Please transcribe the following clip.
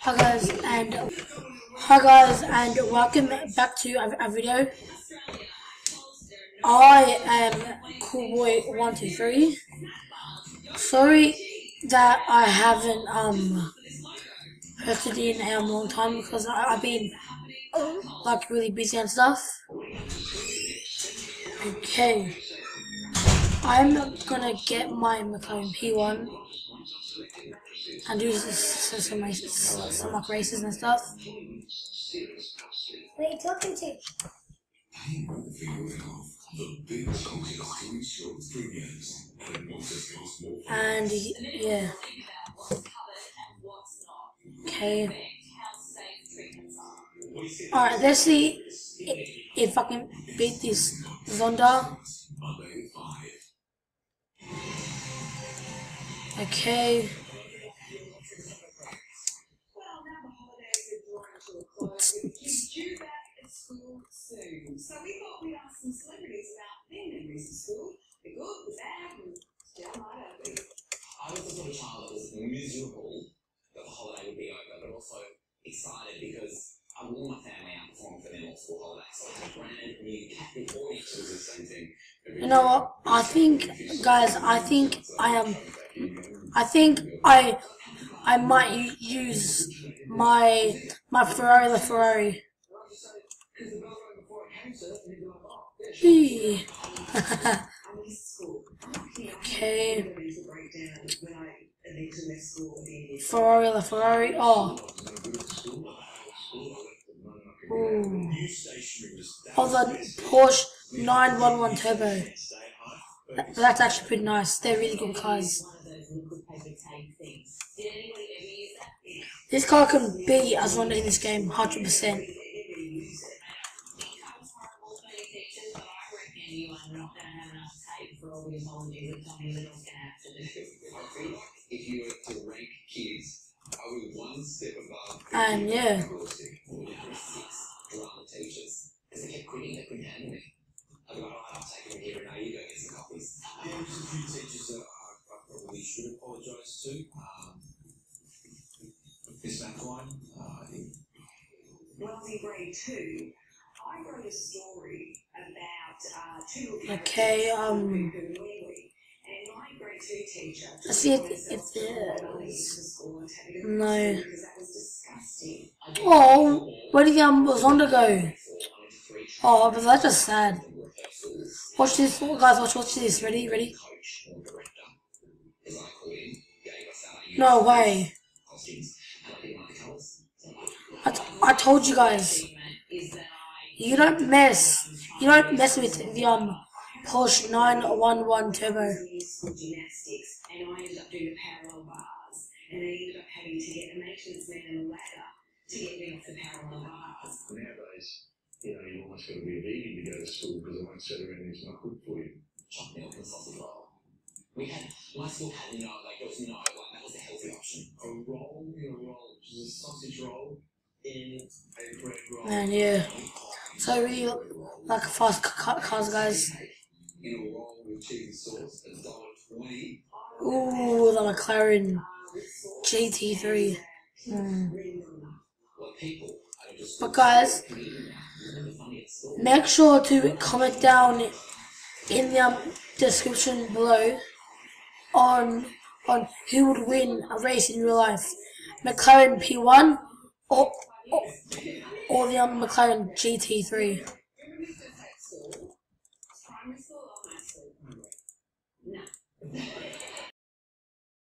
Hi guys and welcome back to a video. I am Coolboy123. Sorry that I haven't posted in a long time because I've been like really busy and stuff. Okay, I'm gonna get my McLaren P1 and do some like races and stuff. What are you talking to? And yeah. Okay. Alright, let's see if I can beat this Zonda. Okay. So we thought we'd ask some celebrities about their memories of school, the good, the bad, and downright ugly. I was the sort of child that was miserable that the holiday would be over, but also excited because I wore my family out performing for their school holiday. So I had a brand new captive audience. It was the same thing. You know what? I think, guys, I might use my Ferrari LaFerrari. Okay. Ferrari LaFerrari. Oh. Ooh. Oh, the Porsche 911 Turbo. That's actually pretty nice. They're really good cars. This car can beat Zonda in this game, 100%. If you were to rank kids, I was one step above. And yeah. Drama teachers, because they kept quitting, they couldn't handle me. I've got I'll take them here and now you go get some copies. There's a few teachers that I probably should apologise to. Miss McLean, I think. Well, in grade 2, I wrote a story about two Okay, and my grade 2 teacher. let's see if there's no. Oh, where did the Zonda go? Oh, but that's just sad. Watch this, guys. Watch this. Ready? No way. I told you guys. You don't mess with the Porsche 911 Turbo. Gymnastics, and I ended up doing the parallel bars, and I ended up having to get a maintenance man and a ladder to get me off the parallel bars. Nowadays, you've almost got to be a vegan to go to school because they won't say that anything's not good for you. Chopped milk and sausage roll. My school had there was no, that was a healthy option. A roll, which is a sausage roll in a bread roll. And yeah, so I really like fast cars, guys. In a roll with cheese sauce, $1.20. Ooh, the McLaren GT3. But guys, make sure to comment down in the description below on who would win a race in real life, McLaren P1 or the McLaren GT3.